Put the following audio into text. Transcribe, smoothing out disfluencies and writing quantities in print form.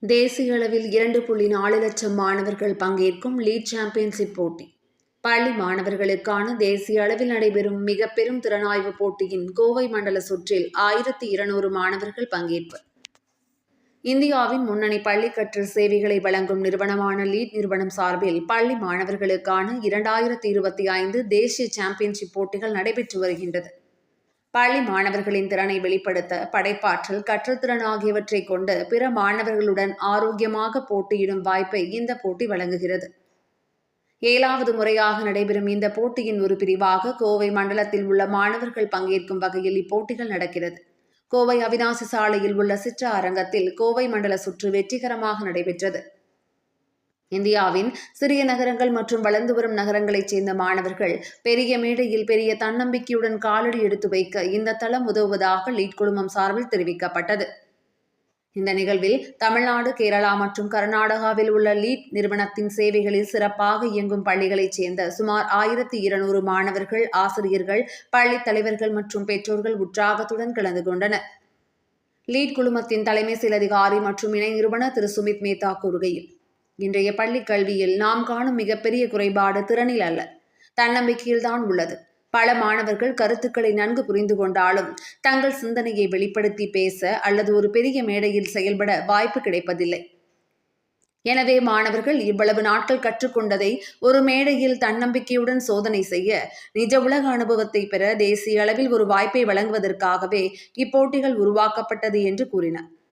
தேசிய அளவில் 2.4 லட்சம் மாணவர்கள் பங்கேற்கும் லீட் சாம்பியன்ஷிப் போட்டி. பள்ளி மாணவர்களுக்கான தேசிய அளவில் நடைபெறும் மிக பெரும் திறனாய்வு போட்டியின் கோவை மண்டல சுற்றில் 1200 மாணவர்கள் பங்கேற்பர். இந்தியாவின் முன்னணி பள்ளி கற்றல் சேவைகளை வழங்கும் நிறுவனமான லீட் நிறுவனம் சார்பில் பள்ளி மாணவர்களுக்கான 2025 தேசிய சாம்பியன்ஷிப் போட்டிகள் நடைபெற்று வருகின்றது. பள்ளி மாணவர்களின் திறனை வெளிப்படுத்த படைப்பாற்றல், கற்றல் திறன் ஆகியவற்றை கொண்டு பிற மாணவர்களுடன் ஆரோக்கியமாக போட்டியிடும் வாய்ப்பை இந்த போட்டி வழங்குகிறது. 7வது முறையாக நடைபெறும் இந்த போட்டியின் ஒரு பிரிவாக கோவை மண்டலத்தில் உள்ள மாணவர்கள் பங்கேற்கும் வகையில் இப்போட்டிகள் நடக்கிறது. கோவை அவிநாசி சாலையில் உள்ள சிற்ற அரங்கத்தில் கோவை மண்டல சுற்று வெற்றிகரமாக நடைபெற்றது. இந்தியாவின் சிறிய நகரங்கள் மற்றும் வளர்ந்து வரும் நகரங்களைச் சேர்ந்த மாணவர்கள் பெரிய மேடையில் பெரிய தன்னம்பிக்கையுடன் காலடி எடுத்து வைக்க இந்த தளம் உதவுவதாக லீட் குழுமம் சார்பில் தெரிவிக்கப்பட்டது. இந்த நிகழ்வில் தமிழ்நாடு, கேரளா மற்றும் கர்நாடகாவில் உள்ள லீட் நிறுவனத்தின் சேவைகளில் சிறப்பாக இயங்கும் பள்ளிகளைச் சேர்ந்த சுமார் 1200 மாணவர்கள், ஆசிரியர்கள், பள்ளி தலைவர்கள் மற்றும் பெற்றோர்கள் உற்சாகத்துடன் கலந்து கொண்டனர். லீட் குழுமத்தின் தலைமை செயல் அதிகாரி மற்றும் இணை நிறுவனர் திரு சுமித் மேத்தா கூறுகையில், இன்றைய பள்ளி கல்வியில் நாம் காணும் மிகப்பெரிய குறைபாடு திறனில் அல்ல, தன்னம்பிக்கையில்தான் உள்ளது. பல மாணவர்கள் கருத்துக்களை நன்கு புரிந்து கொண்டாலும் தங்கள் சிந்தனையை வெளிப்படுத்தி பேச அல்லது ஒரு பெரிய மேடையில் செயல்பட வாய்ப்பு கிடைப்பதில்லை. எனவே மாணவர்கள் இவ்வளவு நாட்கள் கற்றுக்கொண்டதை ஒரு மேடையில் தன்னம்பிக்கையுடன் சோதனை செய்ய, நிஜ உலக அனுபவத்தை பெற தேசிய அளவில் ஒரு வாய்ப்பை வழங்குவதற்காகவே இப்போட்டிகள் உருவாக்கப்பட்டது என்று கூறினார்.